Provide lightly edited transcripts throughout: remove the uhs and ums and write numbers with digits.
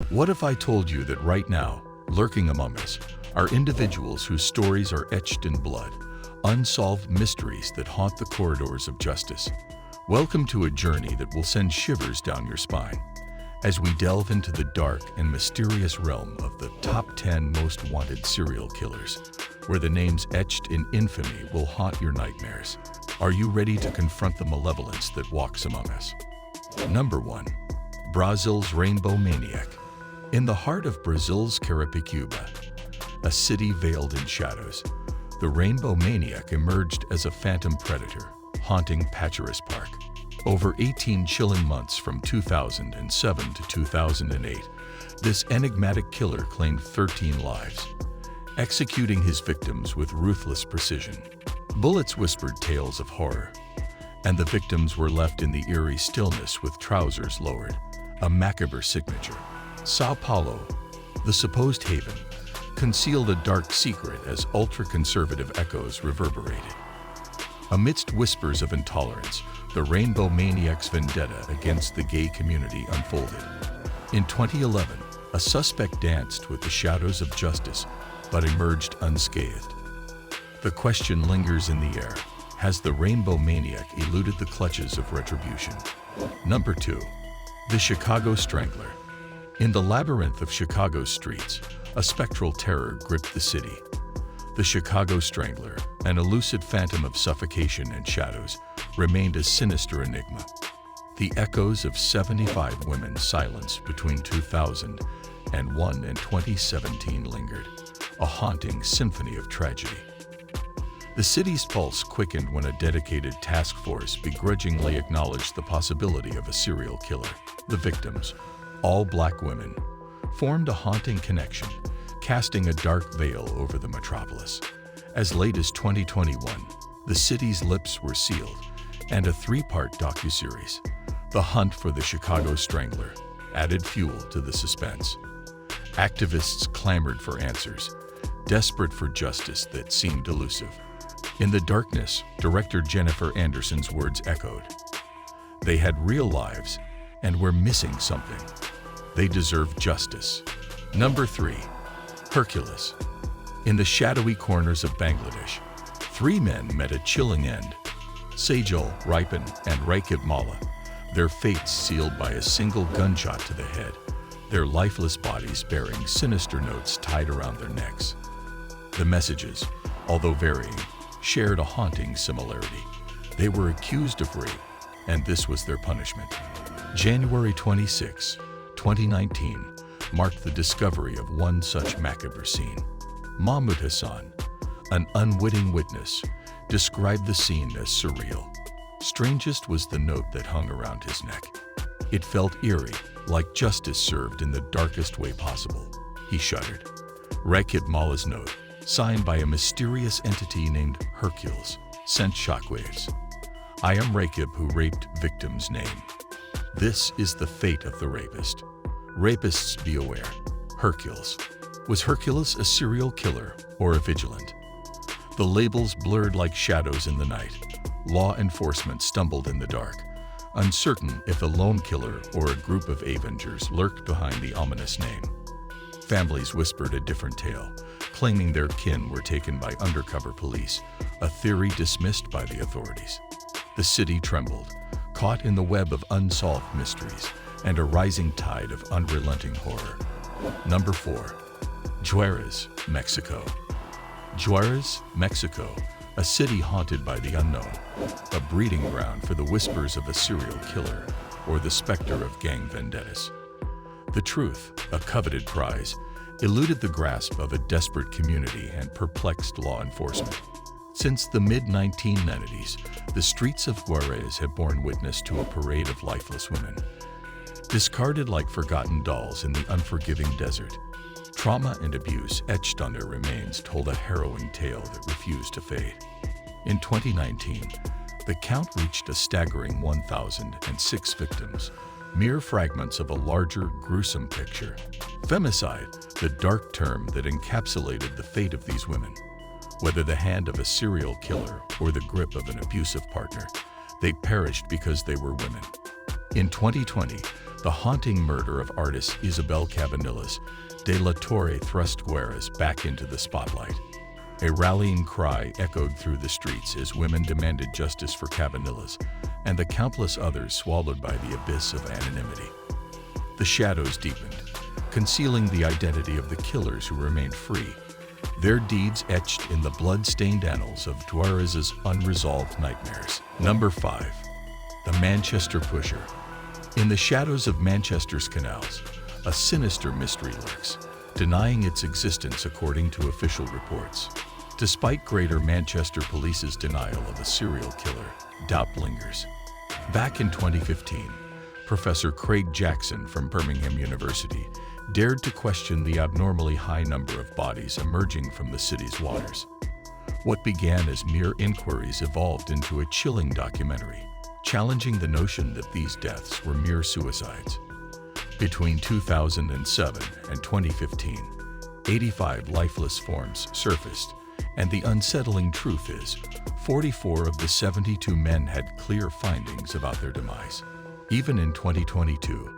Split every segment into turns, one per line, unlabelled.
What if I told you that right now, lurking among us, are individuals whose stories are etched in blood, unsolved mysteries that haunt the corridors of justice? Welcome to a journey that will send shivers down your spine as we delve into the dark and mysterious realm of the top 10 most wanted serial killers, where the names etched in infamy will haunt your nightmares. Are you ready to confront the malevolence that walks among us? Number 1. Brazil's Rainbow Maniac. In the heart of Brazil's Carapicuíba, a city veiled in shadows, the Rainbow Maniac emerged as a phantom predator, haunting Pacharus Park. Over 18 chilling months from 2007 to 2008, this enigmatic killer claimed 13 lives, executing his victims with ruthless precision. Bullets whispered tales of horror, and the victims were left in the eerie stillness with trousers lowered, a macabre signature. Sao Paulo, the supposed haven, concealed a dark secret as ultra-conservative echoes reverberated. Amidst whispers of intolerance, the Rainbow Maniac's vendetta against the gay community unfolded. In 2011, a suspect danced with the shadows of justice, but emerged unscathed. The question lingers in the air: has the Rainbow Maniac eluded the clutches of retribution? Number 2. The Chicago Strangler. In the labyrinth of Chicago's streets, a spectral terror gripped the city. The Chicago Strangler, an elusive phantom of suffocation and shadows, remained a sinister enigma. The echoes of 75 women's silence between 2001 and 2017 lingered, a haunting symphony of tragedy. The city's pulse quickened when a dedicated task force begrudgingly acknowledged the possibility of a serial killer. The victims, all black women, formed a haunting connection, casting a dark veil over the metropolis. As late as 2021, the city's lips were sealed, and a 3-part docuseries, The Hunt for the Chicago Strangler, added fuel to the suspense. Activists clamored for answers, desperate for justice that seemed elusive. In the darkness, director Jennifer Anderson's words echoed. They had real lives and were missing something. They deserve justice. Number 3. Hercules. In the shadowy corners of Bangladesh, 3 men met a chilling end. Sajal Ripan and Rakib Malla, their fates sealed by a single gunshot to the head, their lifeless bodies bearing sinister notes tied around their necks. The messages, although varying, shared a haunting similarity. They were accused of rape, and this was their punishment. January 26, 2019, marked the discovery of one such macabre scene. Mahmoud Hassan, an unwitting witness, described the scene as surreal. Strangest was the note that hung around his neck. It felt eerie, like justice served in the darkest way possible. He shuddered. Rakib Malla's note, signed by a mysterious entity named Hercules, sent shockwaves. "I am Rakib who raped victim's name. This is the fate of the rapist. Rapists be aware. Hercules." Was Hercules a serial killer or a vigilant? The labels blurred like shadows in the night. Law enforcement stumbled in the dark, uncertain if a lone killer or a group of avengers lurked behind the ominous name. Families whispered a different tale, claiming their kin were taken by undercover police, a theory dismissed by the authorities. The city trembled, caught in the web of unsolved mysteries and a rising tide of unrelenting horror. Number 4. Jerz Mexico. Jerz Mexico, a city haunted by the unknown, a breeding ground for the whispers of a serial killer or the specter of gang vendettas. The truth, a coveted prize, eluded the grasp of a desperate community and perplexed law enforcement. Since the mid-1990s, the streets of Juarez have borne witness to a parade of lifeless women, discarded like forgotten dolls in the unforgiving desert. Trauma and abuse etched on their remains told a harrowing tale that refused to fade. In 2019, the count reached a staggering 1,006 victims, mere fragments of a larger, gruesome picture. Femicide, the dark term that encapsulated the fate of these women. Whether the hand of a serial killer or the grip of an abusive partner, they perished because they were women. In 2020, The haunting murder of artist Isabel Cabanillas de la Torre thrust Guerras back into the spotlight. A rallying cry echoed through the streets as women demanded justice for Cabanillas and the countless others swallowed by the abyss of anonymity. The shadows deepened, concealing the identity of the killers who remained free, their deeds etched in the blood-stained annals of Juarez's unresolved nightmares. Number 5. The Manchester Pusher. In the shadows of Manchester's canals, a sinister mystery lurks, denying its existence according to official reports. Despite Greater Manchester Police's denial of a serial killer, doubt lingers. Back in 2015, Professor Craig Jackson from Birmingham University dared to question the abnormally high number of bodies emerging from the city's waters. What began as mere inquiries evolved into a chilling documentary, challenging the notion that these deaths were mere suicides. Between 2007 and 2015, 85 lifeless forms surfaced, and the unsettling truth is, 44 of the 72 men had clear findings about their demise. Even in 2022,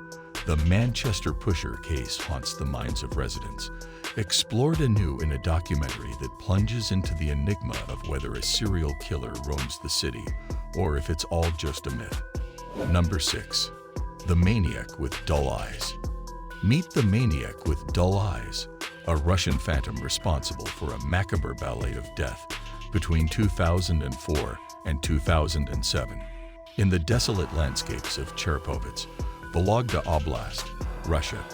the Manchester Pusher case haunts the minds of residents, explored anew in a documentary that plunges into the enigma of whether a serial killer roams the city or if it's all just a myth. Number 6. The Maniac with Dull Eyes. Meet the Maniac with Dull Eyes, a Russian phantom responsible for a macabre ballet of death between 2004 and 2007. In the desolate landscapes of Cherpovets, Vologda Oblast, Russia,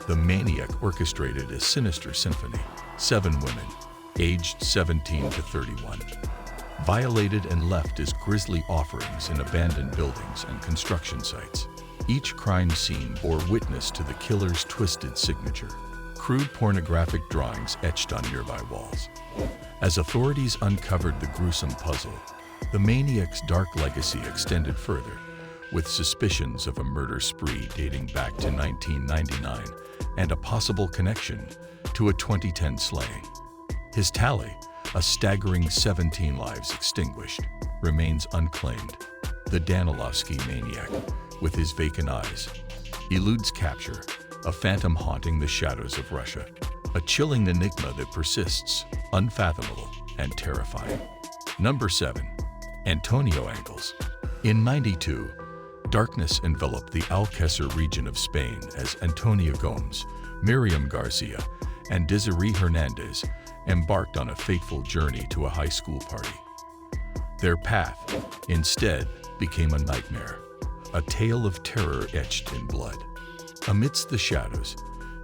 the Maniac orchestrated a sinister symphony. 7 women, aged 17 to 31, violated and left as grisly offerings in abandoned buildings and construction sites. Each crime scene bore witness to the killer's twisted signature, crude pornographic drawings etched on nearby walls. As authorities uncovered the gruesome puzzle, the Maniac's dark legacy extended further, with suspicions of a murder spree dating back to 1999 and a possible connection to a 2010 slaying. His tally, a staggering 17 lives extinguished, remains unclaimed. The Danilovsky Maniac, with his vacant eyes, eludes capture, a phantom haunting the shadows of Russia, a chilling enigma that persists, unfathomable and terrifying. Number 7. Antonio Angles. In '92, darkness enveloped the Alcácer region of Spain as Antonio Gomes, Miriam Garcia, and Desiree Hernandez embarked on a fateful journey to a high school party. Their path, instead, became a nightmare, a tale of terror etched in blood. Amidst the shadows,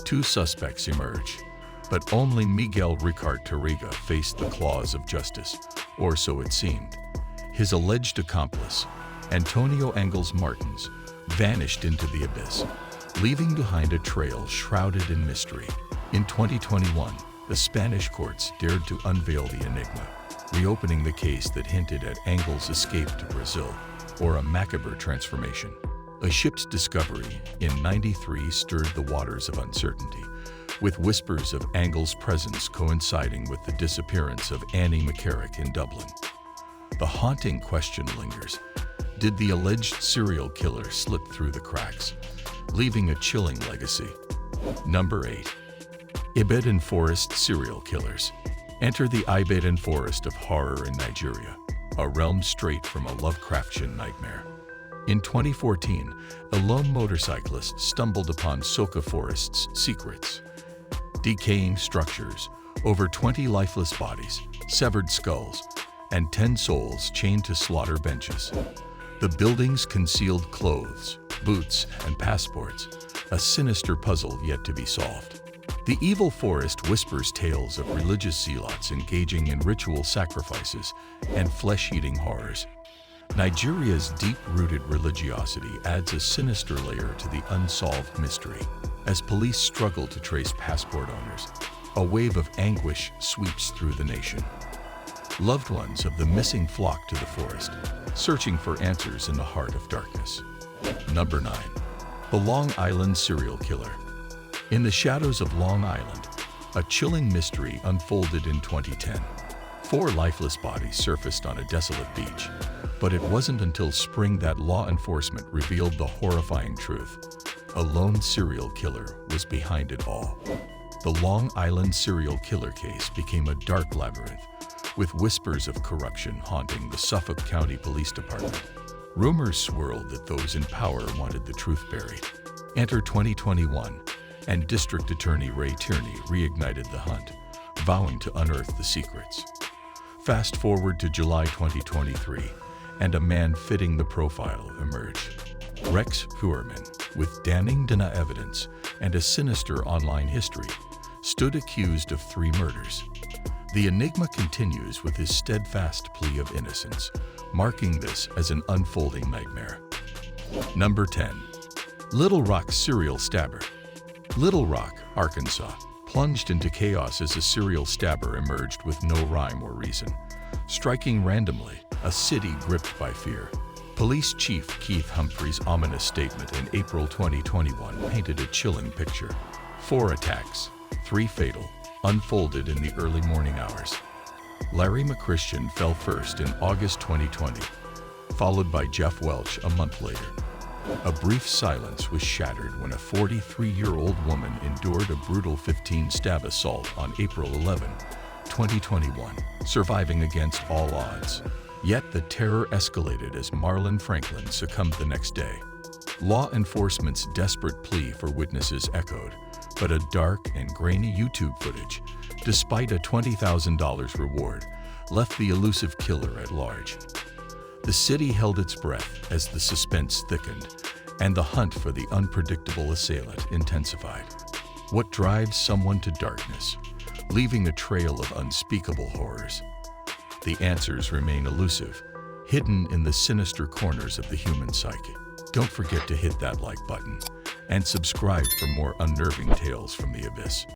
2 suspects emerged, but only Miguel Ricard Tarriga faced the claws of justice, or so it seemed. His alleged accomplice, Antonio Angles Martins, vanished into the abyss, leaving behind a trail shrouded in mystery. In 2021, the Spanish courts dared to unveil the enigma, reopening the case that hinted at Angles' escape to Brazil or a macabre transformation. A ship's discovery in '93 stirred the waters of uncertainty, with whispers of Angles' presence coinciding with the disappearance of Annie McCarrick in Dublin. The haunting question lingers: did the alleged serial killer slip through the cracks, leaving a chilling legacy? Number 8. IED and Forest serial killers. Enter the IED and Forest of horror in Nigeria, a realm straight from a Lovecraftian nightmare. In 2014, a lone motorcyclist stumbled upon Soka Forest's secrets. Decaying structures, over 20 lifeless bodies, severed skulls, and 10 souls chained to slaughter benches. The buildings concealed clothes, boots, and passports, a sinister puzzle yet to be solved. The evil forest whispers tales of religious zealots engaging in ritual sacrifices and flesh-eating horrors. Nigeria's deep-rooted religiosity adds a sinister layer to the unsolved mystery. As police struggle to trace passport owners, a wave of anguish sweeps through the nation. Loved ones of the missing flock to the forest, searching for answers in the heart of darkness. Number 9. The Long Island serial killer. In the shadows of Long Island, a chilling mystery unfolded in 2010. 4 lifeless bodies surfaced on a desolate beach, but it wasn't until spring that law enforcement revealed the horrifying truth. A lone serial killer was behind it all. The Long Island serial killer case became a dark labyrinth, with whispers of corruption haunting the Suffolk County Police Department. Rumors swirled that those in power wanted the truth buried. Enter 2021, and District Attorney Ray Tierney reignited the hunt, vowing to unearth the secrets. Fast forward to July 2023, and a man fitting the profile emerged. Rex Huerman, with damning DNA evidence and a sinister online history, stood accused of 3 murders. The enigma continues with his steadfast plea of innocence, marking this as an unfolding nightmare. Number 10. Little Rock serial stabber. Little Rock, Arkansas, plunged into chaos as a serial stabber emerged with no rhyme or reason, striking randomly, a city gripped by fear. Police Chief Keith Humphrey's ominous statement in April 2021 painted a chilling picture. 4 attacks, 3 fatal, unfolded in the early morning hours. Larry McChristian fell first in August 2020, followed by Jeff Welch a month later. A brief silence was shattered when a 43-year-old woman endured a brutal 15-stab assault on April 11, 2021, surviving against all odds. Yet the terror escalated as Marlon Franklin succumbed the next day. Law enforcement's desperate plea for witnesses echoed, but a dark and grainy YouTube footage, despite a $20,000 reward, left the elusive killer at large. The city held its breath as the suspense thickened, and the hunt for the unpredictable assailant intensified. What drives someone to darkness, leaving a trail of unspeakable horrors? The answers remain elusive, hidden in the sinister corners of the human psyche. Don't forget to hit that like button and subscribe for more unnerving tales from the abyss.